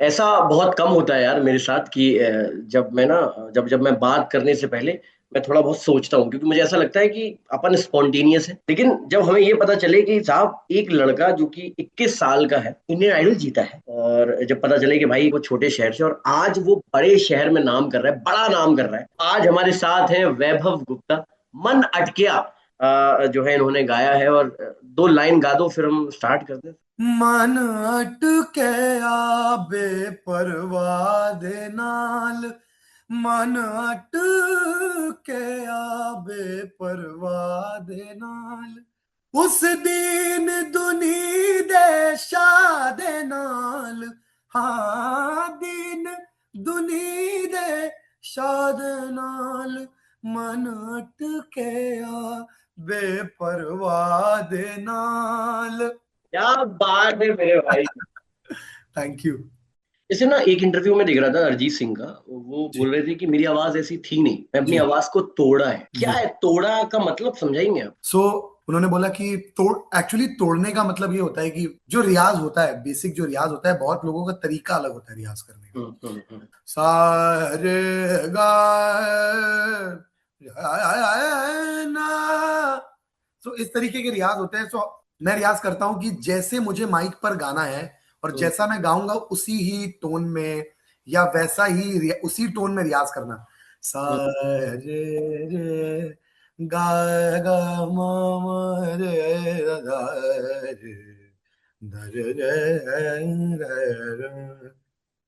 ऐसा बहुत कम होता है यार मेरे साथ कि जब मैं ना जब जब मैं बात करने से पहले मैं थोड़ा बहुत सोचता हूँ, क्योंकि मुझे ऐसा लगता है कि अपन स्पॉन्टेनियस है। लेकिन जब हमें ये पता चले कि साहब एक लड़का जो कि 21 साल का है इंडियन आइडल जीता है, और जब पता चले कि भाई वो छोटे शहर से और आज वो बड़े शहर में नाम कर रहा है, बड़ा नाम कर रहा है। आज हमारे साथ हैं वैभव गुप्ता। मन अटकिया जो है इन्होंने गाया है, और दो लाइन गा दो फिर हम स्टार्ट करते हैं। मन अटके आबे परवाह दे नाल, मन अटके आबे परवाह दे नाल, उस दीन दुनी दे शाह दे नाल, हाँ दीन दुनी दे शाह दे नाल, मन अटके आबे परवाह दे नाल। क्या बात है मेरे भाई। Thank you. जैसे ना एक इंटरव्यू में दिख रहा था अरिजीत सिंह का, वो जी। बोल रहे थे कि मेरी आवाज ऐसी थी नहीं, मैं अपनी जी। आवाज को तोड़ा है। क्या जी। है तोड़ा का मतलब, समझाएंगे आप? सो उन्होंने बोला कि एक्चुअली तोड़ने का मतलब ये होता है कि जो रियाज होता है, बेसिक जो रियाज होता है, बहुत लोगों का तरीका अलग होता है रियाज करने का। हम्म। सा रे गा ना, तो इस तरीके के रियाज होते हैं। सो मैं रियाज करता हूँ कि जैसे मुझे माइक पर गाना है और हम्म। जैसा मैं गाऊंगा उसी ही टोन में, या वैसा ही उसी टोन में रियाज करना। सा हम्म। रे रे गा गा मा मा रे रा रे ध रे रे रे रे।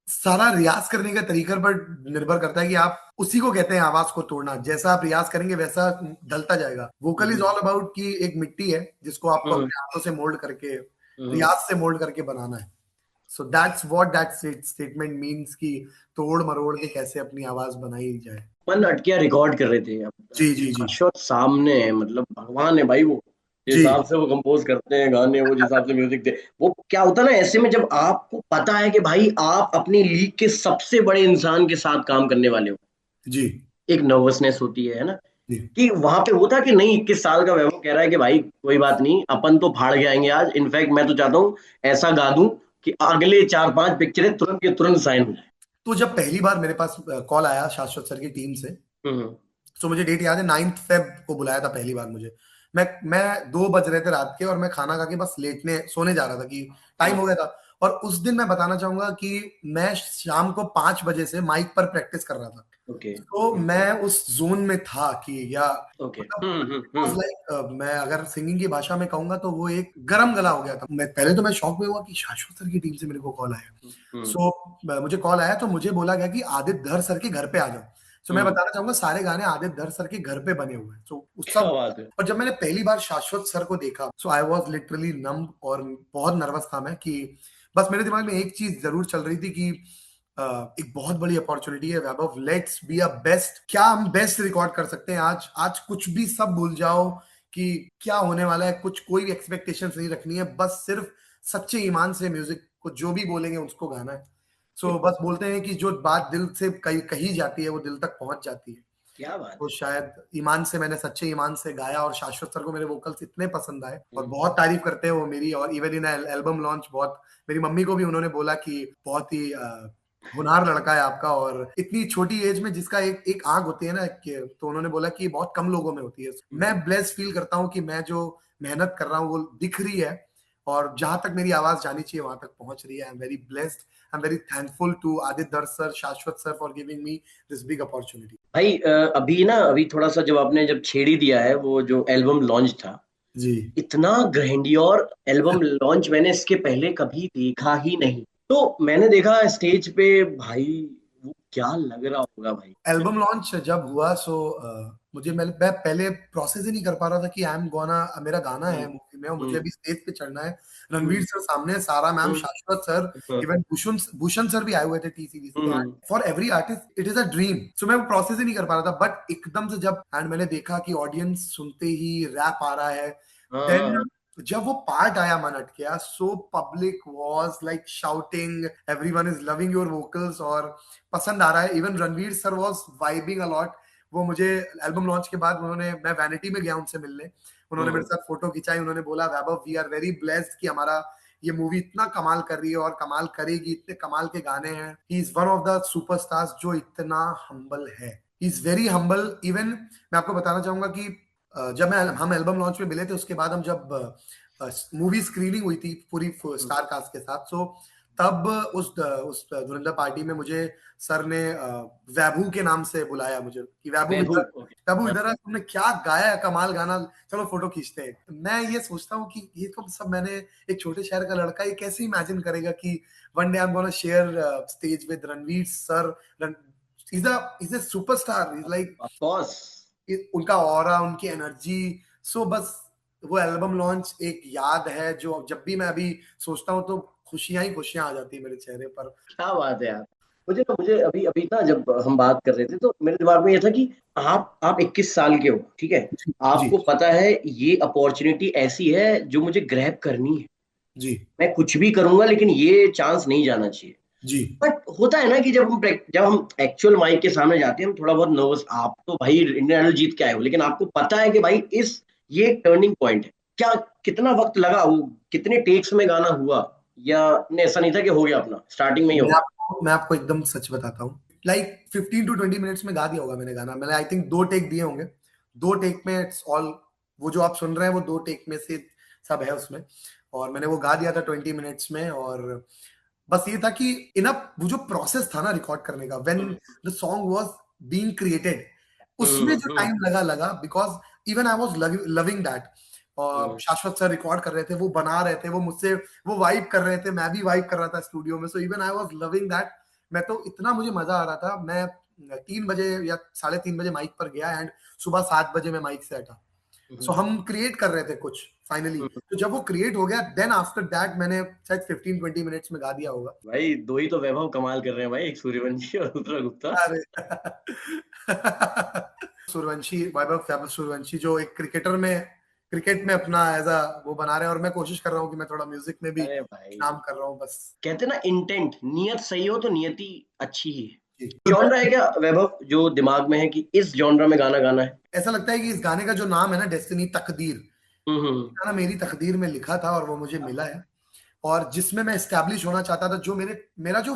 सारा रियाज करने का तरीका पर निर्भर करता है कि आप, उसी को कहते हैं आवाज को तोड़ना। जैसा आप रियाज करेंगे वैसा ढलता जाएगा। Vocal is hmm. All about कि एक मिट्टी है जिसको आपको हम्म। अपने हाथों से मोल्ड करके, हम्म। रियाज से मोल्ड करके बनाना है। So that's what that statement means कि तोड़ मरोड़ के कैसे अपनी आवाज बनाई जाए। मन अटकिया रिकॉर्ड कर रहे थे अब। जी जी जी। शाश्वत सामने है, मतलब भगवान है भाई वो। जिस जी हिसाब से वो कंपोज करते हैं गाने, वो जिस हिसाब से म्यूजिक दे, वो क्या होता है ना ऐसे में जब आपको पता है कि भाई आप अपनी लीग के सबसे बड़े इंसान के साथ काम करने वाले हो, जी एक नर्वसनेस होती है ना। जी। कि वहां पे वो था कि नहीं, 21 साल का वैभव कह रहा है कि भाई कोई बात नहीं, अपन तो फाड़ के आएंगे आज। इनफैक्ट मैं तो चाहता हूँ ऐसा गा दूं कि अगले 4-5 पिक्चरें तुरंत के तुरंत साइन हो जाए। तो जब पहली बार मेरे पास कॉल आया शाश्वत सर की टीम से, हम्म। तो मुझे डेट याद है, 9 फेब को बुलाया था पहली बार मुझे। मैं 2 बज रहे थे रात के, और मैं खाना खा के बस लेटने सोने जा रहा था कि टाइम हम्म। हो गया था। और उस दिन मैं बताना चाहूंगा कि मैं शाम को 5 बजे से माइक पर प्रैक्टिस कर रहा था। ओके। तो मैं उस जोन में था कि, या ओके। मतलब हम्म। लाइक, मैं अगर सिंगिंग की भाषा में कहूंगा तो वो एक गरम गला हो गया था। मैं पहले तो मैं शॉक में हुआ कि शाश्वत सर की टीम से मेरे को कॉल आया। हम्म। सो मुझे कॉल आया तो मुझे बोला गया कि आदित्य धर सर के घर पे आ जाओ। सो मैं हम्म। बताना चाहूंगा सारे गाने आदित्य धर सर के घर पे बने हुए हैं। सो उस क्या सब। बात है। और जब मैंने पहली बार शाश्वत सर को देखा, सो आई वॉज लिटरली नम, और बहुत नर्वस था मैं कि बस मेरे दिमाग में एक चीज जरूर चल रही थी कि एक बहुत बड़ी अपॉर्चुनिटी है वैभव, लेट्स बी अ बेस्ट। क्या हम बेस्ट रिकॉर्ड कर सकते हैं आज? आज कुछ भी सब भूल जाओ कि क्या होने वाला है। कुछ कोई भी एक्सपेक्टेशंस नहीं रखनी है, बस सिर्फ सच्चे ईमान से म्यूजिक को जो भी बोलेंगे उसको गाना है। सो बस बोलते हैं कि जो बात दिल से कही कही जाती है वो दिल तक पहुंच जाती है। क्या बात तो है। शायद ईमान से, मैंने सच्चे ईमान से गाया, और शाश्वत सर को मेरे वोकल्स इतने पसंद आए और हम्म। बहुत तारीफ करते हैं वो मेरी। और इवन इन एल्बम लॉन्च, बहुत मेरी मम्मी को भी उन्होंने बोला कि बहुत ही होनहार लड़का है आपका, और इतनी छोटी एज में जिसका एक एक आंख होती है ना कि, तो उन्होंने बोला कि बहुत कम लोगों में होती है। मैं हम्म। ब्लेस फील करता हूँ कि मैं जो मेहनत कर रहा हूँ वो दिख रही है, और जहां तक मेरी आवाज जानी चाहिए वहां तक पहुंच रही है। I am very blessed, I am very thankful to Aditya Dhar sir, Shashwat sir for giving me this big opportunity. भाई अभी थोड़ा सा जब आपने जब छेड़ी दिया है, वो जो एल्बम लॉन्च था, जी। इतना ग्रैंडियोर एल्बम लॉन्च मैंने इसके पहले कभी देखा ही नहीं। तो मैंने देखा स्टेज पे, भाई वो क्या लग रहा होगा भाई। एल्बम लॉन्च जब हुआ, सो मुझे, मैं पहले प्रोसेस ही नहीं कर पा रहा था कि आई एम गोना, मेरा गाना है हम्म। मूवी में और मुझे हम्म। अभी स्टेज पे चढ़ना है। रणवीर हम्म। सर सामने, सारा ma'am, hmm. Shashwat sir, even Bhushan Bhushan sir भी आए हुए थे टी सीरीज से। Hmm. For every artist it is a dream. So मैं वो प्रोसेस ही नहीं कर पा रहा था, बट एकदम से जब एंड मैंने देखा कि ऑडियंस सुनते ही रैप आ रहा है, हाँ हाँ देन हाँ। जब वो पार्ट आया मन अटकिया, so public was like shouting, everyone is loving your vocals, और पसंद आ रहा है। Even Ranveer sir was vibing a lot. वो मुझे एल्बम लॉन्च के बाद उन्होंने, मैं वैनिटी में गया उनसे मिलने, उन्होंने मेरे हम्म। साथ फोटो खिंचाई। उन्होंने बोला वैभव वी आर वेरी ब्लेस्ड कि हमारा ये मूवी इतना कमाल कर रही है और कमाल करेगी, इतने कमाल के गाने हैं। He is one of the superstars जो इतना हम्बल है, he is very humble. Even मैं आपको बताना चाहूंगा कि जब हम एल्बम लॉन्च में मिले थे, उसके बाद हम जब मूवी स्क्रीनिंग हुई थी पूरी स्टार कास्ट के साथ, सो तब उस धुरंधर पार्टी में मुझे सर ने वैभू के नाम से बुलाया मुझे कि वैभू इधर तुमने क्या गाया है, कमाल गाना, चलो फोटो खींचते हैं। मैं ये सोचता हूँ कि ये तो सब मैंने, एक छोटे शहर का लड़का ये कैसे इमेजिन करेगा कि one day I am gonna share stage with Ranveer sir. he's a superstar, he's like, of course, उनका ऑरा, उनकी एनर्जी। सो बस वो एल्बम लॉन्च एक याद है जो जब भी मैं अभी सोचता हूँ तो खुशियां ही खुशियां आ जाती है मेरे चेहरे पर। क्या बात है यार। मुझे अभी अभी ना जब हम बात कर रहे थे तो मेरे दिमाग में ये था कि आप 21 साल के हो, ठीक है, आपको पता है ये अपॉर्चुनिटी ऐसी है जो मुझे ग्रैब करनी है जी, मैं कुछ भी करूंगा लेकिन ये चांस नहीं जाना चाहिए जी। बट होता है ना कि जब हम एक्चुअल माइक के सामने जाते हैं हम थोड़ा बहुत नर्वस। आप तो भाई इंडियन आइडल जीत के आए हो, लेकिन आपको पता है कि भाई ये टर्निंग पॉइंट है। क्या कितना वक्त लगा, वो कितने टेक्स में गाना हुआ, या ऐसा नहीं था कि हो गया अपना स्टार्टिंग में ही होगा? मैं आपको एकदम सच बताता हूँ, लाइक 15 to 20 मिनट्स में गा दिया होगा मैंने गाना। मैंने आई थिंक 2 टेक दिए होंगे, 2 टेक में इट्स ऑल, वो जो आप सुन रहे हैं वो 2 टेक में से सब है उसमें, और मैंने वो गा दिया था 20 मिनट्स में। और बस ये था कि इनफ, वो जो प्रोसेस था ना रिकॉर्ड करने का, when the song was being created, उसमें जो टाइम लगा because even I was loving that. और शाश्वत सर रिकॉर्ड कर रहे थे, वो बना रहे थे, वो मुझसे वो वाइब कर रहे थे, मैं भी वाइब कर रहा था स्टूडियो में। So even I was loving that. मैं तो इतना मुझे मजा आ रहा था। मैं 3 बजे या 3:30 बजे माइक पर गया एंड सुबह 7 बजे मैं माइक से हटा। सो हम क्रिएट कर रहे थे कुछ फाइनली। तो जब वो क्रिएट हो गया देन आफ्टर दैट मैंने शायद 15-20 मिनट्स में गा दिया होगा। भाई दो ही तो वैभव कमाल कर रहे हैं भाई, एक सूर्यवंशी और दूसरा गुप्ता। अरे वैभव सूर्यवंशी जो एक क्रिकेट में अपना एज अ वो बना रहे हैं, और मैं कोशिश कर रहा हूँ कि मैं थोड़ा म्यूजिक में भी काम कर रहा हूँ। बस कहते ना इंटेंट, नियत सही हो तो नियति अच्छी ही है। जॉनरा है क्या वैभव जो दिमाग में है कि इस जॉनरा में गाना है? ऐसा लगता है कि इस गाने का जो नाम है ना, डेस्टिनी, तकदीर, गाना मेरी तकदीर में लिखा था और वो मुझे मिला है, और जिसमें मैं एस्टैब्लिश होना चाहता था। जो मेरा जो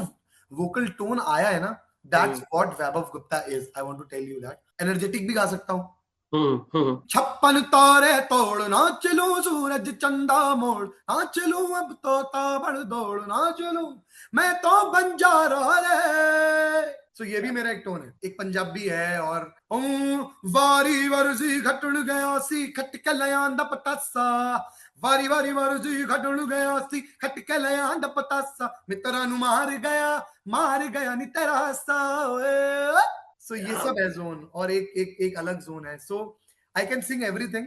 वोकल टोन आया है ना, that's what Vaibhav Gupta is. I want to tell you that. Energetic भी गा सकता हूँ। 56 तारे तोड़ ना चलूं, सूरज चंदा मोड़ ना चलूं, अब तो ताबड़ दौड़ ना चलूं, मैं तो बंजारा रे। सो ये भी मेरा एक टोन है, एक पंजाबी है। और वारी वरसी घटन गया सी खटके लयांदा पतासा, वारी वरसी घटन गया सी खटके लयांदा पतासा, मित्रा नु मार गया नी तेरा सा। सो ये सब है जोन, और एक अलग जोन है। So I can sing everything,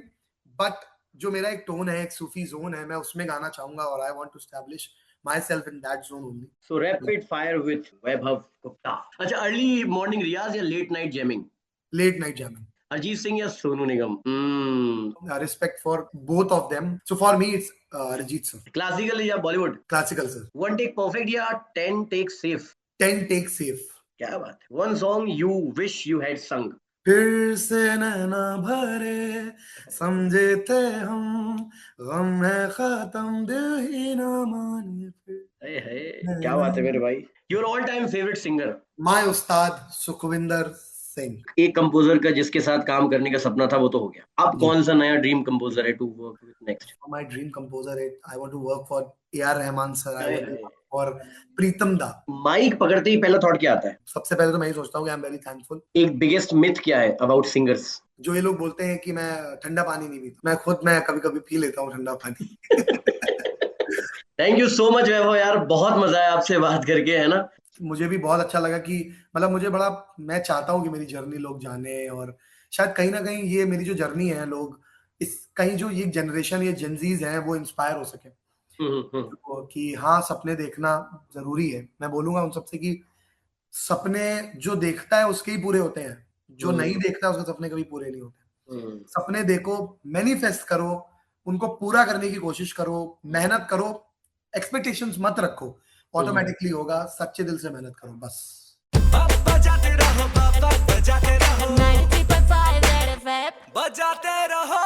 but जो मेरा एक टोन है, एक सूफी जोन है, मैं उसमें गाना चाहूंगा, और I want to establish myself in that zone only. So rapid fire with Vaibhav Gupta. अच्छा, अर्ली मॉर्निंग रियाज या late night jamming? Late night jamming. Arijit Singh या Sonu Nigam? Respect for both of them. So for me it's Arijit sir. Classical या Bollywood? Classical sir. 1 take perfect या 10 take safe? 10 take safe. क्या बात है। One song you wish you had sung? फिर से नैना भरे समझे थे हम, गम है खत्म दिल ही ना माने फिर। क्या बात है मेरे भाई। Your all time favorite singer? My उस्ताद सुखविंदर सिंह। एक कंपोजर का जिसके साथ काम करने का सपना था वो तो हो गया। अब कौन सा नया ड्रीम कंपोजर है to work with next? My dream composer है, I want to work for AR Rahman sir और प्रीतम दा। माइक पकड़ते ही पहला थॉट क्या आता है? सबसे पहले तो मैं ही सोचता हूँ कि आई एम वेरी थैंकफुल। एक बिगेस्ट मिथ क्या है अबाउट सिंगर्स? जो ये लोग बोलते हैं कि मैं ठंडा पानी नहीं पीता, मैं कभी पी लेता हूँ ठंडा पानी। थैंक यू सो मच वैभव यार, बहुत मजा आया आपसे बात करके, है ना। मुझे भी बहुत अच्छा लगा कि मतलब मैं चाहता हूँ कि मेरी जर्नी लोग जाने, और शायद कहीं ना कहीं ये मेरी जो जर्नी है, लोग कहीं जो ये जनरेशन, ये जेनजीज हैं, वो इंस्पायर हो सके कि हाँ, सपने देखना जरूरी है। मैं बोलूंगा उन सबसे कि सपने जो देखता है उसके ही पूरे होते हैं, जो नहीं देखता उसके सपने कभी पूरे नहीं होते। सपने देखो, मैनिफेस्ट करो, उनको पूरा करने की कोशिश करो, मेहनत करो, एक्सपेक्टेशंस मत रखो, ऑटोमेटिकली होगा। सच्चे दिल से मेहनत करो बस। बजाते रहो 93.5 बजाते रहो।